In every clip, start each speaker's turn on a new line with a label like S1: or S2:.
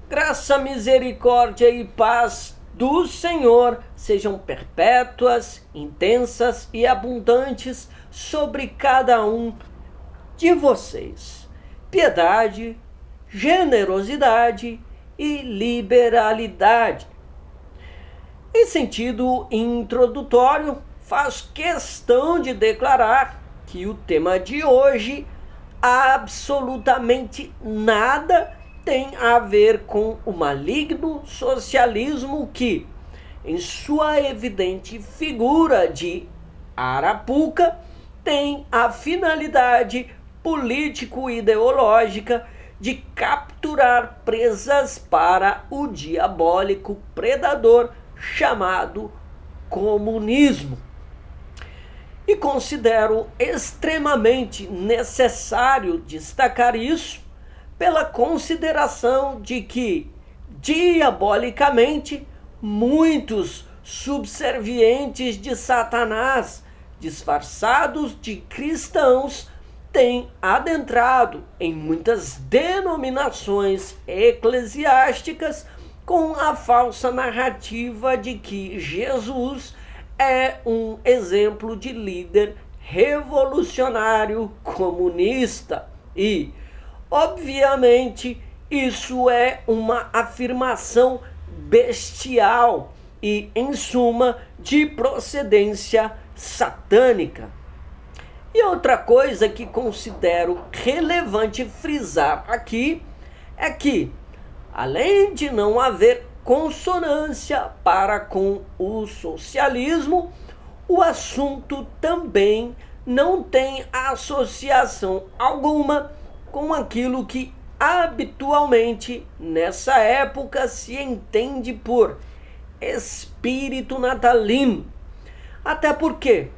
S1: Graça, misericórdia e paz do Senhor sejam perpétuas, intensas e abundantes sobre cada um de vocês. Piedade, generosidade e liberalidade. Em sentido introdutório, faço questão de declarar que o tema de hoje absolutamente nada tem a ver com o maligno socialismo que, em sua evidente figura de arapuca, tem a finalidade político-ideológica de capturar presas para o diabólico predador chamado comunismo. E considero extremamente necessário destacar isso pela consideração de que, diabolicamente, muitos subservientes de Satanás, disfarçados de cristãos, têm adentrado em muitas denominações eclesiásticas com a falsa narrativa de que Jesus é um exemplo de líder revolucionário comunista e, obviamente, isso é uma afirmação bestial e, em suma, de procedência satânica. E outra coisa que considero relevante frisar aqui é que, além de não haver consonância para com o socialismo, o assunto também não tem associação alguma com aquilo que habitualmente nessa época se entende por espírito natalino. Até porque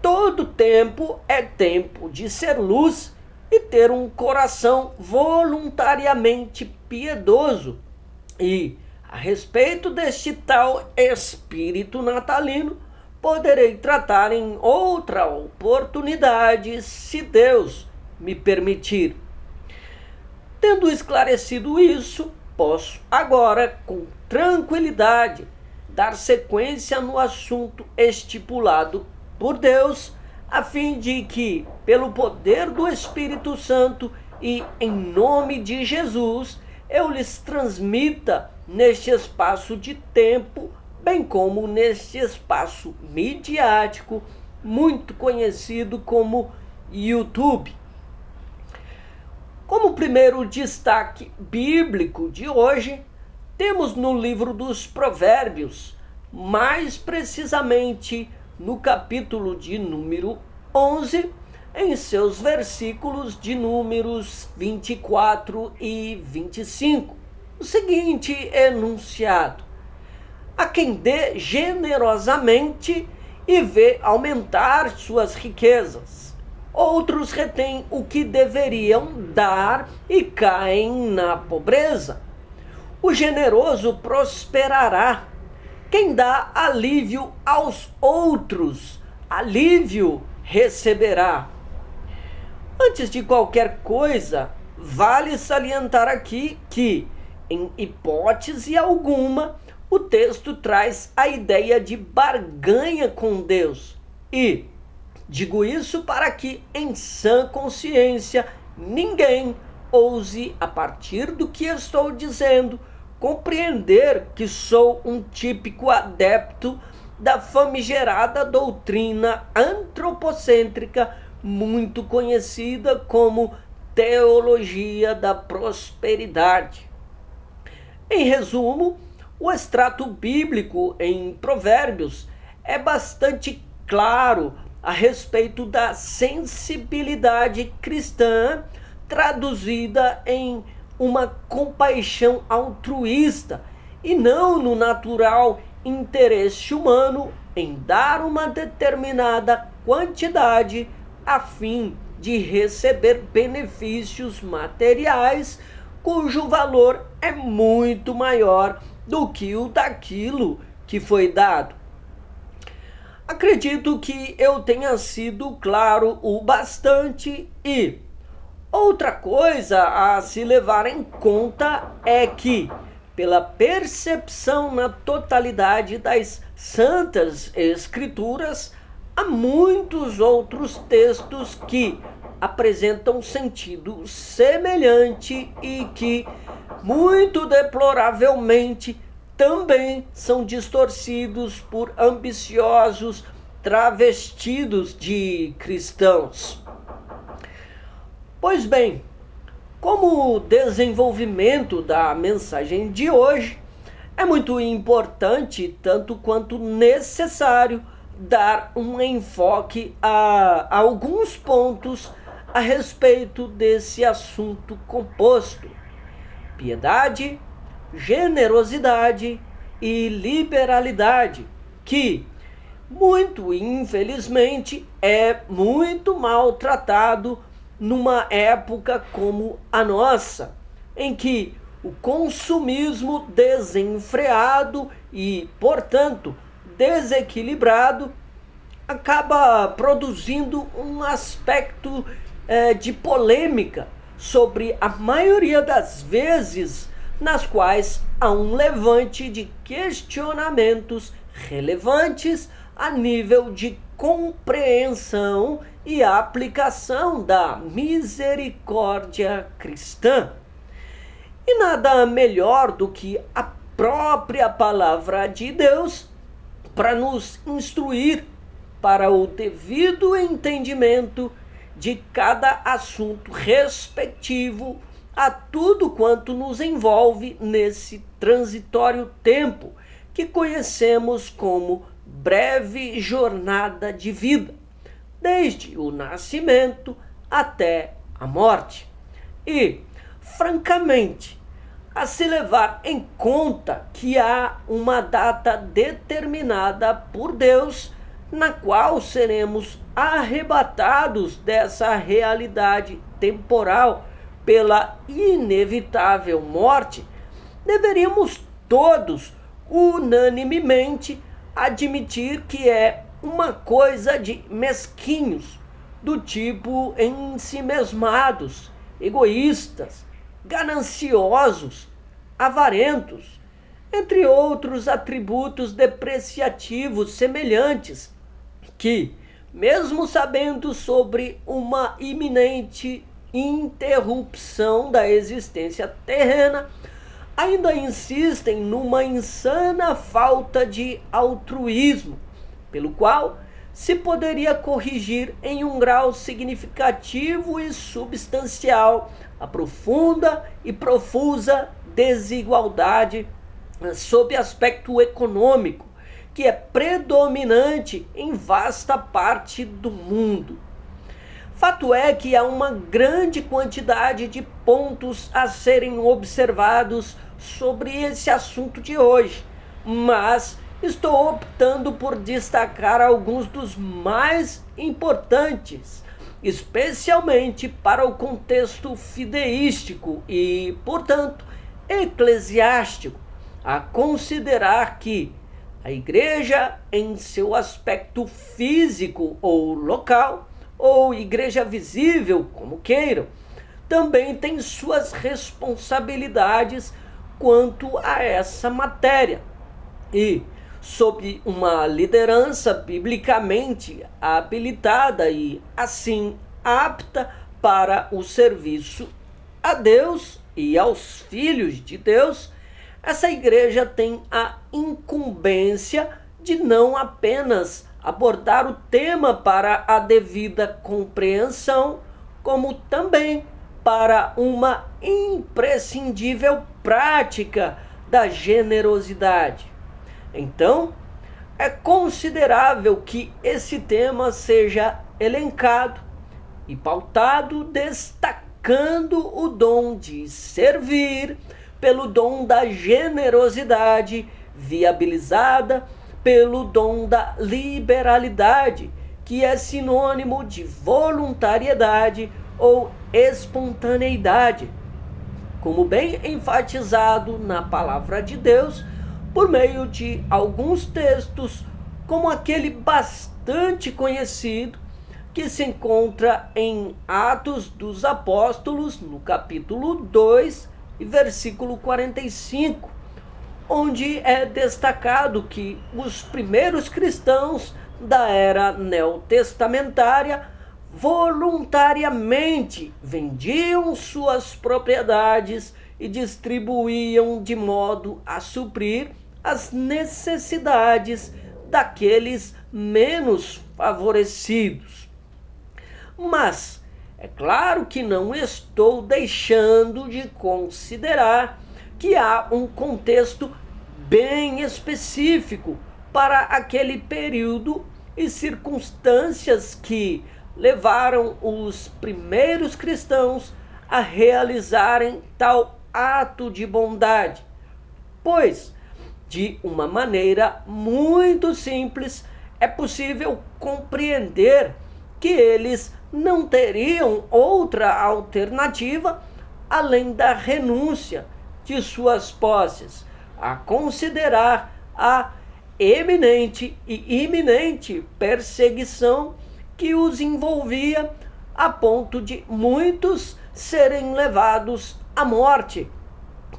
S1: todo tempo é tempo de ser luz e ter um coração voluntariamente piedoso. E, a respeito deste tal espírito natalino, poderei tratar em outra oportunidade, se Deus me permitir. Tendo esclarecido isso, posso agora, com tranquilidade, dar sequência no assunto estipulado por Deus, a fim de que, pelo poder do Espírito Santo e em nome de Jesus, eu lhes transmita neste espaço de tempo, bem como neste espaço midiático, muito conhecido como YouTube. Como primeiro destaque bíblico de hoje, temos no livro dos Provérbios, mais precisamente no capítulo de número 11, em seus versículos de números 24 e 25, o seguinte enunciado: a quem dê generosamente e vê aumentar suas riquezas. Outros retêm o que deveriam dar e caem na pobreza. O generoso prosperará. Quem dá alívio aos outros, alívio receberá. Antes de qualquer coisa, vale salientar aqui que, em hipótese alguma, o texto traz a ideia de barganha com Deus. E digo isso para que, em sã consciência, ninguém ouse, a partir do que estou dizendo, compreender que sou um típico adepto da famigerada doutrina antropocêntrica, muito conhecida como teologia da prosperidade. Em resumo, o extrato bíblico em Provérbios é bastante claro a respeito da sensibilidade cristã traduzida em uma compaixão altruísta e não no natural interesse humano em dar uma determinada quantidade a fim de receber benefícios materiais cujo valor é muito maior do que o daquilo que foi dado. Acredito que eu tenha sido claro o bastante e outra coisa a se levar em conta é que pela percepção na totalidade das Santas Escrituras, há muitos outros textos que apresentam sentido semelhante e que, muito deploravelmente, também são distorcidos por ambiciosos travestidos de cristãos. Pois bem, como desenvolvimento da mensagem de hoje, é muito importante, tanto quanto necessário, dar um enfoque a alguns pontos a respeito desse assunto composto: piedade, generosidade e liberalidade, que, muito infelizmente, é muito maltratado numa época como a nossa, em que o consumismo desenfreado e, portanto, desequilibrado acaba produzindo um aspecto de polêmica sobre a maioria das vezes nas quais há um levante de questionamentos relevantes a nível de compreensão e aplicação da misericórdia cristã. E nada melhor do que a própria palavra de Deus para nos instruir para o devido entendimento de cada assunto respectivo a tudo quanto nos envolve nesse transitório tempo que conhecemos como breve jornada de vida, desde o nascimento até a morte. E, francamente, a se levar em conta que há uma data determinada por Deus na qual seremos arrebatados dessa realidade temporal pela inevitável morte, deveríamos todos unanimemente admitir que é uma coisa de mesquinhos, do tipo ensimesmados, egoístas, gananciosos, avarentos, entre outros atributos depreciativos semelhantes, que, mesmo sabendo sobre uma iminente interrupção da existência terrena, ainda insistem numa insana falta de altruísmo, pelo qual se poderia corrigir em um grau significativo e substancial a profunda e profusa desigualdade sob aspecto econômico, que é predominante em vasta parte do mundo. Fato é que há uma grande quantidade de pontos a serem observados sobre esse assunto de hoje, mas estou optando por destacar alguns dos mais importantes, especialmente para o contexto fideístico e, portanto, eclesiástico, a considerar que a igreja, em seu aspecto físico ou local, ou igreja visível, como queiram, também tem suas responsabilidades quanto a essa matéria. E, sob uma liderança biblicamente habilitada e, assim, apta para o serviço a Deus e aos filhos de Deus, essa igreja tem a incumbência de não apenas abordar o tema para a devida compreensão, como também para uma imprescindível prática da generosidade. Então, é considerável que esse tema seja elencado e pautado destacando o dom de servir pelo dom da generosidade, viabilizada pelo dom da liberalidade, que é sinônimo de voluntariedade ou espontaneidade, como bem enfatizado na palavra de Deus por meio de alguns textos, como aquele bastante conhecido que se encontra em Atos dos Apóstolos, no capítulo 2 e versículo 45, onde é destacado que os primeiros cristãos da era neotestamentária voluntariamente vendiam suas propriedades e distribuíam de modo a suprir as necessidades daqueles menos favorecidos. Mas é claro que não estou deixando de considerar que há um contexto bem específico para aquele período e circunstâncias que levaram os primeiros cristãos a realizarem tal ato de bondade. Pois, de uma maneira muito simples, é possível compreender que eles não teriam outra alternativa além da renúncia de suas posses, a considerar a eminente e iminente perseguição que os envolvia, a ponto de muitos serem levados à morte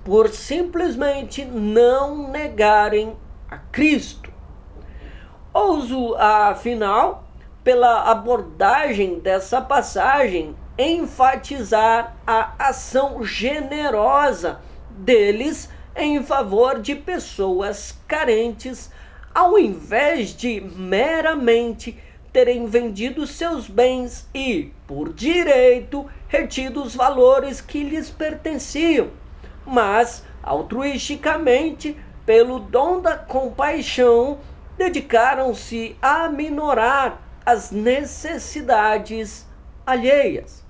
S1: por simplesmente não negarem a Cristo. Ouso, afinal, pela abordagem dessa passagem, enfatizar a ação generosa deles em favor de pessoas carentes, ao invés de meramente terem vendido seus bens e, por direito, retido os valores que lhes pertenciam, mas, altruisticamente, pelo dom da compaixão, dedicaram-se a minorar as necessidades alheias.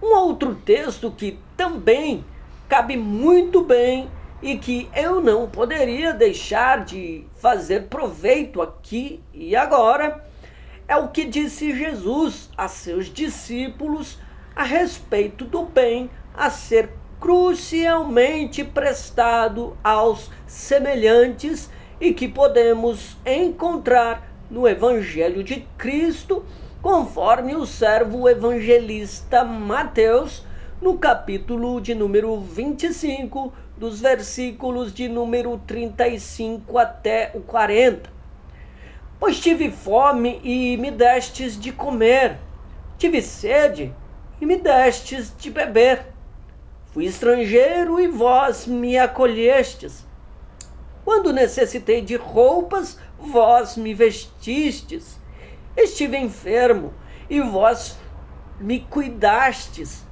S1: Um outro texto que também cabe muito bem e que eu não poderia deixar de fazer proveito aqui e agora é o que disse Jesus a seus discípulos a respeito do bem a ser crucialmente prestado aos semelhantes e que podemos encontrar no Evangelho de Cristo, conforme o servo evangelista Mateus, no capítulo de número 25, dos versículos de número 35 até o 40. Pois tive fome e me destes de comer, tive sede e me destes de beber. Fui estrangeiro e vós me acolhestes. Quando necessitei de roupas, vós me vestistes. Estive enfermo e vós me cuidastes.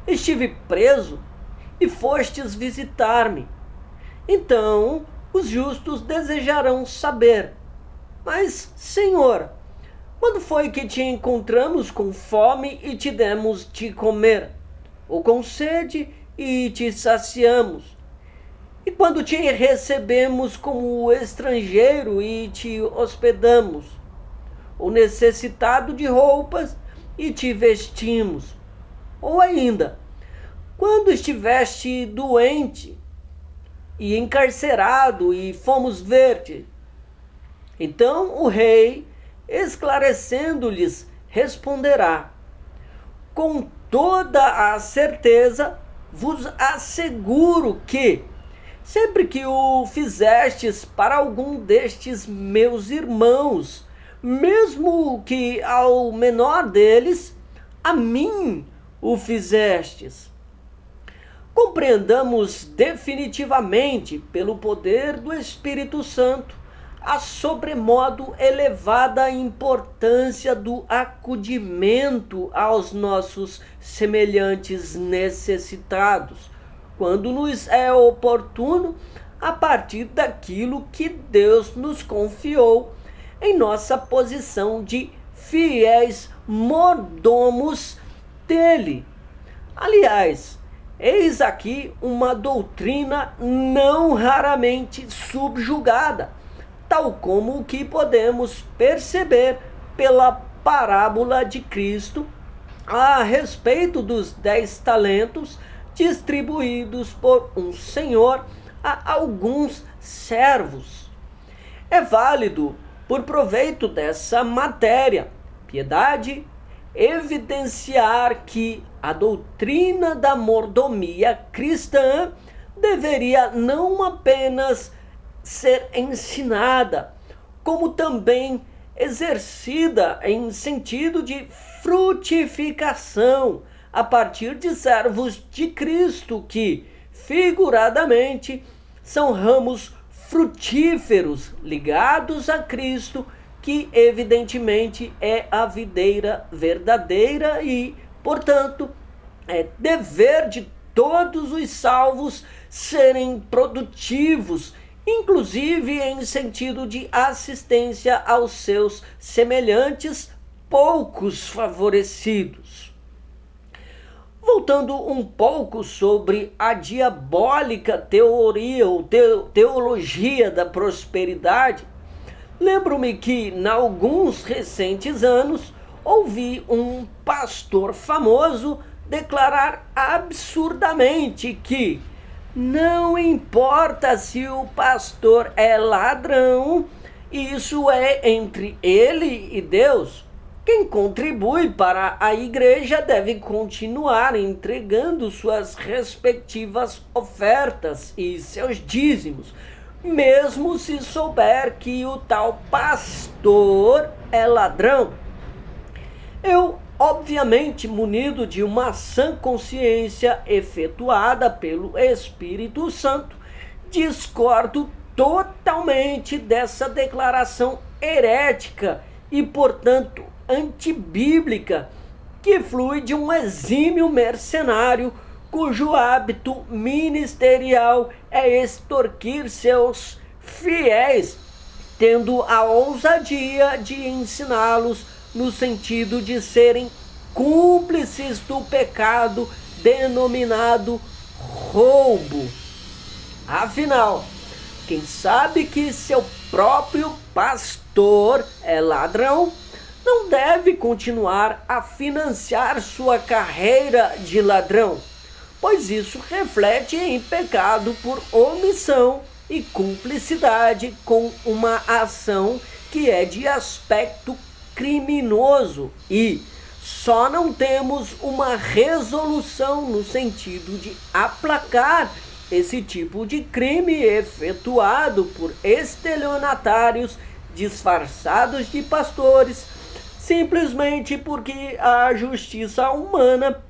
S1: Estive preso e fostes visitar-me. Então os justos desejarão saber: mas, Senhor, quando foi que te encontramos com fome e te demos de comer? Ou com sede e te saciamos? E quando te recebemos como estrangeiro e te hospedamos? Ou necessitado de roupas e te vestimos? Ou ainda, quando estiveste doente e encarcerado e fomos ver-te? Então o rei, esclarecendo-lhes, responderá: com toda a certeza vos asseguro que, sempre que o fizestes para algum destes meus irmãos, mesmo que ao menor deles, a mim o fizestes. Compreendamos definitivamente, pelo poder do Espírito Santo, a sobremodo elevada importância do acudimento aos nossos semelhantes necessitados, quando nos é oportuno, a partir daquilo que Deus nos confiou em nossa posição de fiéis mordomos dele. Aliás, eis aqui uma doutrina não raramente subjugada, tal como o que podemos perceber pela parábola de Cristo a respeito dos 10 talentos distribuídos por um senhor a alguns servos. É válido, por proveito dessa matéria, piedade, evidenciar que a doutrina da mordomia cristã deveria não apenas ser ensinada, como também exercida em sentido de frutificação a partir de servos de Cristo que, figuradamente, são ramos frutíferos ligados a Cristo, que evidentemente é a videira verdadeira e, portanto, é dever de todos os salvos serem produtivos, inclusive em sentido de assistência aos seus semelhantes poucos favorecidos. Voltando um pouco sobre a diabólica teoria ou teologia da prosperidade, lembro-me que, em alguns recentes anos, ouvi um pastor famoso declarar absurdamente que não importa se o pastor é ladrão, isso é entre ele e Deus. Quem contribui para a igreja deve continuar entregando suas respectivas ofertas e seus dízimos, mesmo se souber que o tal pastor é ladrão. Eu, obviamente, munido de uma sã consciência efetuada pelo Espírito Santo, discordo totalmente dessa declaração herética e, portanto, antibíblica, que flui de um exímio mercenário cujo hábito ministerial é extorquir seus fiéis, tendo a ousadia de ensiná-los no sentido de serem cúmplices do pecado denominado roubo. Afinal, quem sabe que seu próprio pastor é ladrão, não deve continuar a financiar sua carreira de ladrão, pois isso reflete em pecado por omissão e cumplicidade com uma ação que é de aspecto criminoso, e só não temos uma resolução no sentido de aplacar esse tipo de crime efetuado por estelionatários disfarçados de pastores, simplesmente porque a justiça humana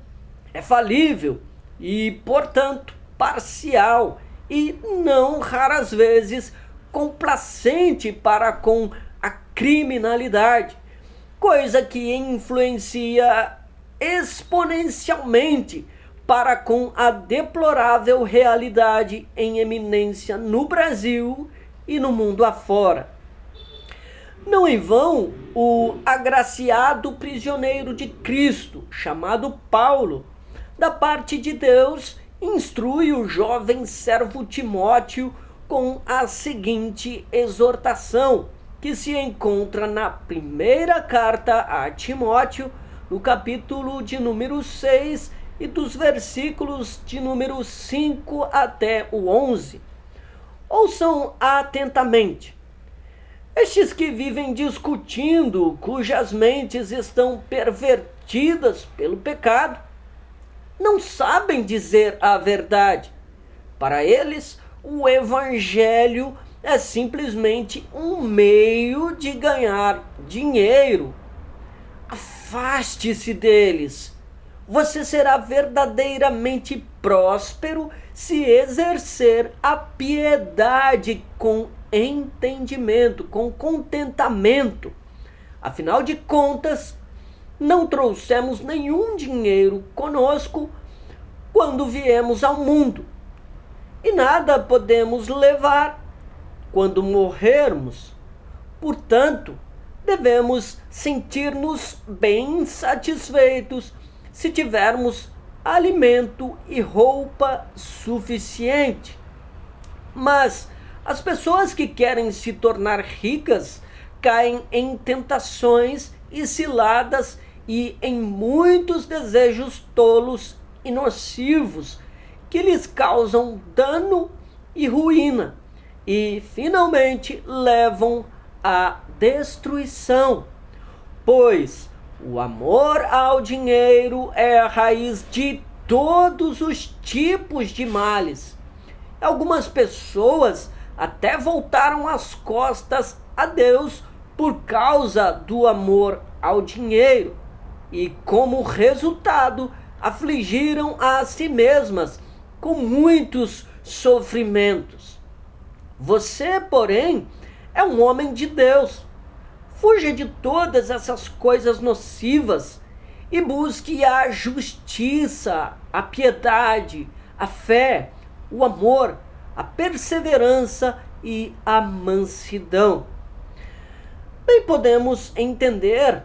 S1: é falível e, portanto, parcial e não raras vezes complacente para com a criminalidade, coisa que influencia exponencialmente para com a deplorável realidade em eminência no Brasil e no mundo afora. Não em vão, o agraciado prisioneiro de Cristo, chamado Paulo, da parte de Deus, instrui o jovem servo Timóteo com a seguinte exortação, que se encontra na primeira carta a Timóteo, no capítulo de número 6 e dos versículos de número 5 até o 11. Ouçam atentamente. Estes que vivem discutindo, cujas mentes estão pervertidas pelo pecado, não sabem dizer a verdade. Para eles, o evangelho é simplesmente um meio de ganhar dinheiro. Afaste-se deles. Você será verdadeiramente próspero se exercer a piedade com entendimento, com contentamento. Afinal de contas, não trouxemos nenhum dinheiro conosco quando viemos ao mundo, e nada podemos levar quando morrermos. Portanto, devemos sentir-nos bem satisfeitos se tivermos alimento e roupa suficiente. Mas as pessoas que querem se tornar ricas caem em tentações e ciladas e em muitos desejos tolos e nocivos que lhes causam dano e ruína e finalmente levam à destruição, pois o amor ao dinheiro é a raiz de todos os tipos de males. Algumas pessoas até voltaram as costas a Deus por causa do amor ao dinheiro e, como resultado, afligiram a si mesmas com muitos sofrimentos. Você, porém, é um homem de Deus. Fuja de todas essas coisas nocivas e busque a justiça, a piedade, a fé, o amor, a perseverança e a mansidão. Bem, podemos entender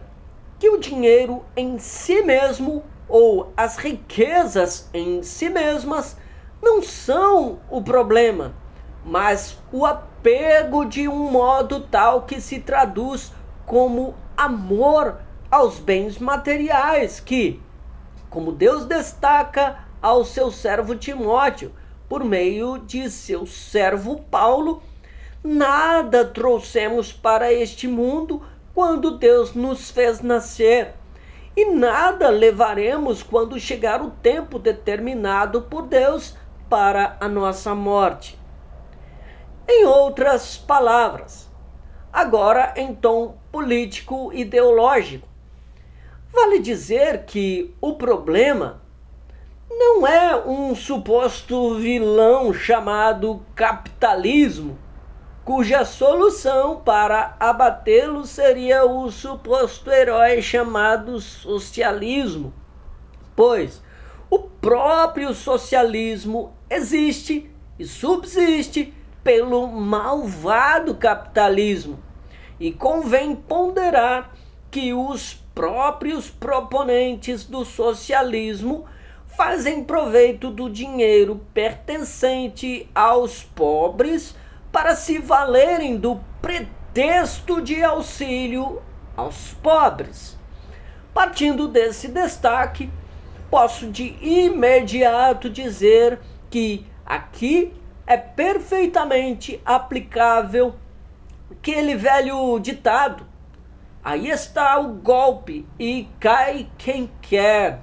S1: que o dinheiro em si mesmo ou as riquezas em si mesmas não são o problema, mas o apego de um modo tal que se traduz como amor aos bens materiais que, como Deus destaca ao seu servo Timóteo, por meio de seu servo Paulo, nada trouxemos para este mundo quando Deus nos fez nascer, e nada levaremos quando chegar o tempo determinado por Deus para a nossa morte. Em outras palavras, agora em tom político ideológico, vale dizer que o problema não é um suposto vilão chamado capitalismo, cuja solução para abatê-lo seria o suposto herói chamado socialismo, pois o próprio socialismo existe e subsiste pelo malvado capitalismo, e convém ponderar que os próprios proponentes do socialismo fazem proveito do dinheiro pertencente aos pobres para se valerem do pretexto de auxílio aos pobres. Partindo desse destaque, posso de imediato dizer que aqui é perfeitamente aplicável aquele velho ditado: aí está o golpe e cai quem quer.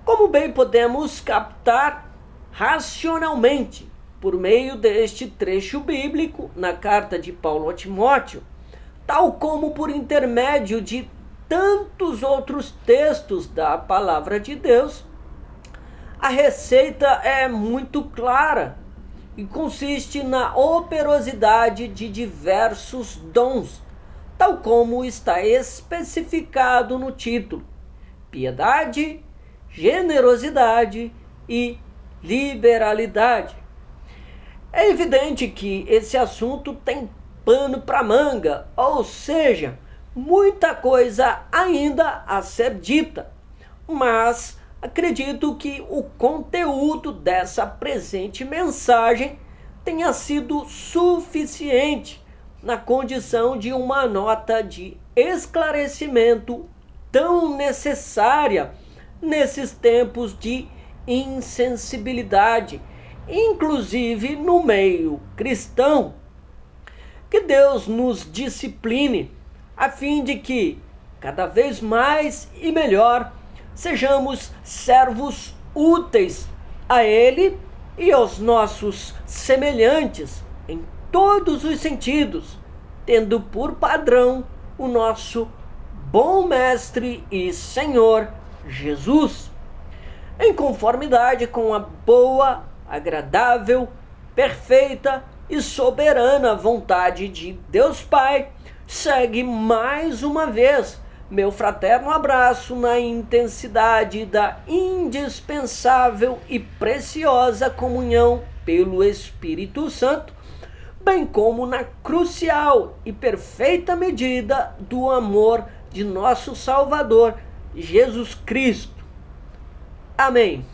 S1: Como bem podemos captar racionalmente por meio deste trecho bíblico na carta de Paulo a Timóteo, tal como por intermédio de tantos outros textos da palavra de Deus, a receita é muito clara e consiste na operosidade de diversos dons, tal como está especificado no título: piedade, generosidade e liberalidade. É evidente que esse assunto tem pano para manga, ou seja, muita coisa ainda a ser dita, mas acredito que o conteúdo dessa presente mensagem tenha sido suficiente na condição de uma nota de esclarecimento tão necessária nesses tempos de insensibilidade, inclusive no meio cristão. Que Deus nos discipline a fim de que, cada vez mais e melhor, sejamos servos úteis a Ele e aos nossos semelhantes em todos os sentidos, tendo por padrão o nosso bom Mestre e Senhor Jesus, em conformidade com a boa, agradável, perfeita e soberana vontade de Deus Pai. Segue mais uma vez meu fraterno abraço na intensidade da indispensável e preciosa comunhão pelo Espírito Santo, bem como na crucial e perfeita medida do amor de nosso Salvador Jesus Cristo. Amém.